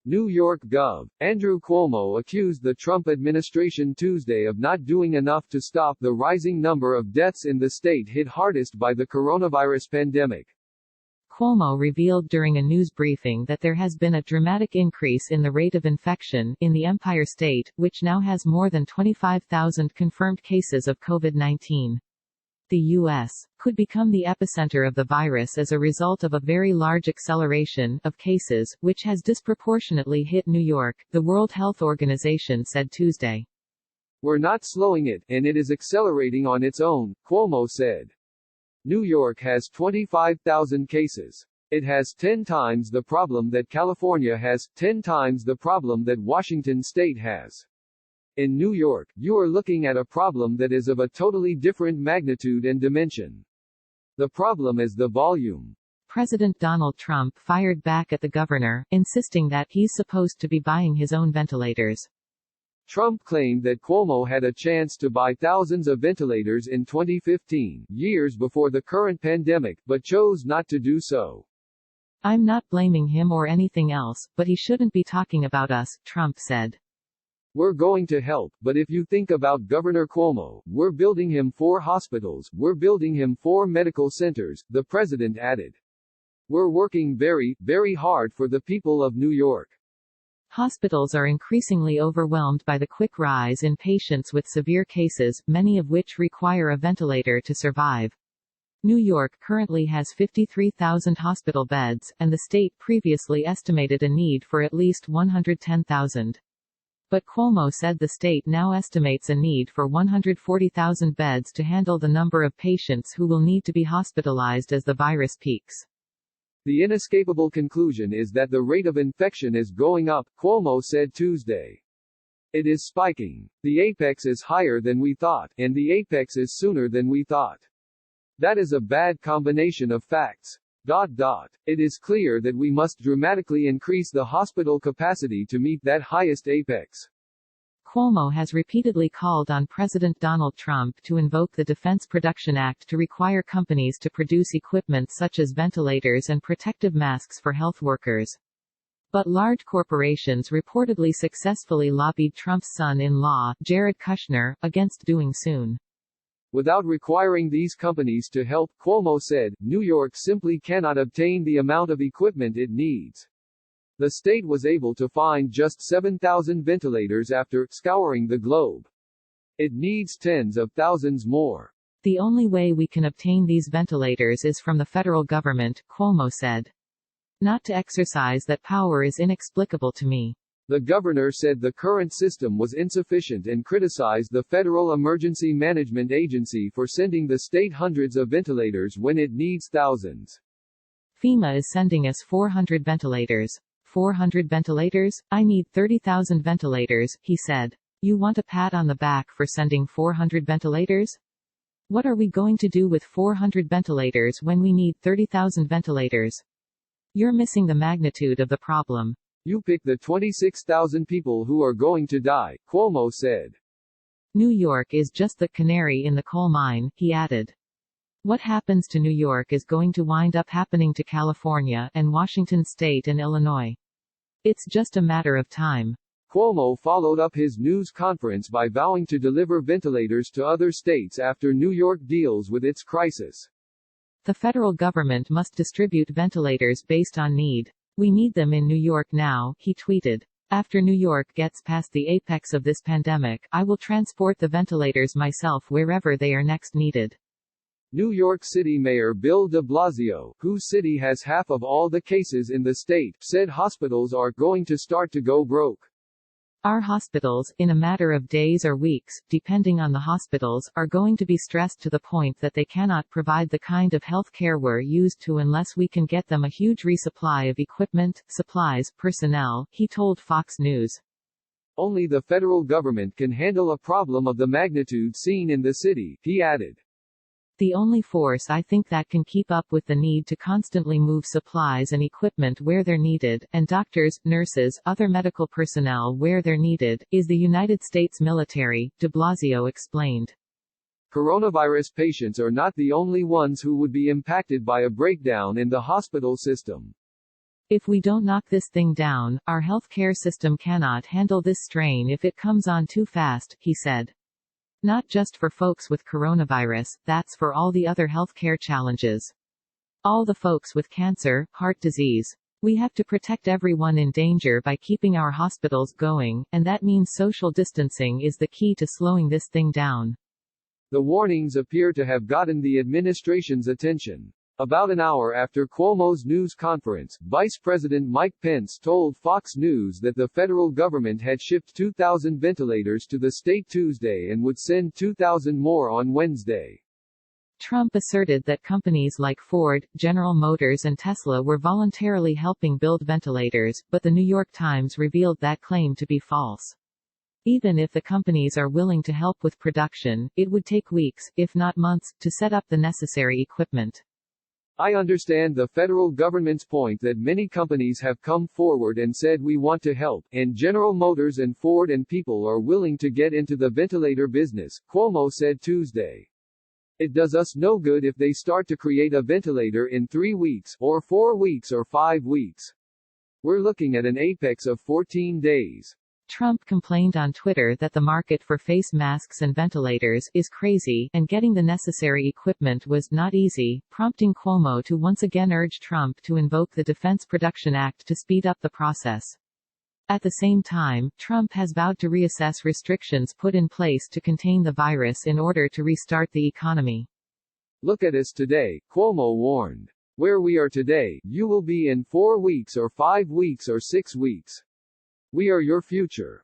New York Gov. Andrew Cuomo accused the Trump administration Tuesday of not doing enough to stop the rising number of deaths in the state hit hardest by the coronavirus pandemic. Cuomo revealed during a news briefing that there has been a dramatic increase in the rate of infection in the Empire State, which now has more than 25,000 confirmed cases of COVID-19. The U.S. could become the epicenter of the virus as a result of a very large acceleration of cases, which has disproportionately hit New York, the World Health Organization said Tuesday. We're not slowing it, and it is accelerating on its own, Cuomo said. New York has 25,000 cases. It has 10 times the problem that California has, 10 times the problem that Washington state has. In New York, you are looking at a problem that is of a totally different magnitude and dimension. The problem is the volume. President Donald Trump fired back at the governor, insisting that he's supposed to be buying his own ventilators. Trump claimed that Cuomo had a chance to buy thousands of ventilators in 2015, years before the current pandemic, but chose not to do so. I'm not blaming him or anything else, but he shouldn't be talking about us, Trump said. We're going to help, but if you think about Governor Cuomo, we're building him 4 hospitals, we're building him 4 medical centers, the president added. We're working very, very hard for the people of New York. Hospitals are increasingly overwhelmed by the quick rise in patients with severe cases, many of which require a ventilator to survive. New York currently has 53,000 hospital beds, and the state previously estimated a need for at least 110,000. But Cuomo said the state now estimates a need for 140,000 beds to handle the number of patients who will need to be hospitalized as the virus peaks. The inescapable conclusion is that the rate of infection is going up, Cuomo said Tuesday. It is spiking. The apex is higher than we thought, and the apex is sooner than we thought. That is a bad combination of facts. It is clear that we must dramatically increase the hospital capacity to meet that highest apex. Cuomo has repeatedly called on President Donald Trump to invoke the Defense Production Act to require companies to produce equipment such as ventilators and protective masks for health workers. But large corporations reportedly successfully lobbied Trump's son-in-law, Jared Kushner, against doing so. Without requiring these companies to help, Cuomo said, New York simply cannot obtain the amount of equipment it needs. The state was able to find just 7,000 ventilators after scouring the globe. It needs tens of thousands more. The only way we can obtain these ventilators is from the federal government, Cuomo said. Not to exercise that power is inexplicable to me. The governor said the current system was insufficient and criticized the Federal Emergency Management Agency for sending the state hundreds of ventilators when it needs thousands. FEMA is sending us 400 ventilators. 400 ventilators? I need 30,000 ventilators, he said. You want a pat on the back for sending 400 ventilators? What are we going to do with 400 ventilators when we need 30,000 ventilators? You're missing the magnitude of the problem. You pick the 26,000 people who are going to die, Cuomo said. New York is just the canary in the coal mine, he added. What happens to New York is going to wind up happening to California and Washington state and Illinois. It's just a matter of time. Cuomo followed up his news conference by vowing to deliver ventilators to other states after New York deals with its crisis. The federal government must distribute ventilators based on need. We need them in New York now, he tweeted. After New York gets past the apex of this pandemic, I will transport the ventilators myself wherever they are next needed. New York City Mayor Bill de Blasio, whose city has half of all the cases in the state, said hospitals are going to start to go broke. Our hospitals, in a matter of days or weeks, depending on the hospitals, are going to be stressed to the point that they cannot provide the kind of health care we're used to unless we can get them a huge resupply of equipment, supplies, personnel, he told Fox News. Only the federal government can handle a problem of the magnitude seen in the city, he added. The only force I think that can keep up with the need to constantly move supplies and equipment where they're needed, and doctors, nurses, other medical personnel where they're needed, is the United States military, de Blasio explained. Coronavirus patients are not the only ones who would be impacted by a breakdown in the hospital system. If we don't knock this thing down, our healthcare system cannot handle this strain if it comes on too fast, he said. Not just for folks with coronavirus, that's for all the other healthcare challenges. All the folks with cancer, heart disease. We have to protect everyone in danger by keeping our hospitals going, and that means social distancing is the key to slowing this thing down. The warnings appear to have gotten the administration's attention. About an hour after Cuomo's news conference, Vice President Mike Pence told Fox News that the federal government had shipped 2,000 ventilators to the state Tuesday and would send 2,000 more on Wednesday. Trump asserted that companies like Ford, General Motors and Tesla were voluntarily helping build ventilators, but the New York Times revealed that claim to be false. Even if the companies are willing to help with production, it would take weeks, if not months, to set up the necessary equipment. I understand the federal government's point that many companies have come forward and said we want to help, and General Motors and Ford and people are willing to get into the ventilator business, Cuomo said Tuesday. It does us no good if they start to create a ventilator in 3 weeks, or 4 weeks or 5 weeks. We're looking at an apex of 14 days. Trump complained on Twitter that the market for face masks and ventilators is crazy, and getting the necessary equipment was not easy, prompting Cuomo to once again urge Trump to invoke the Defense Production Act to speed up the process. At the same time, Trump has vowed to reassess restrictions put in place to contain the virus in order to restart the economy. Look at us today, Cuomo warned. Where we are today, you will be in 4 weeks or 5 weeks or 6 weeks. We are your future.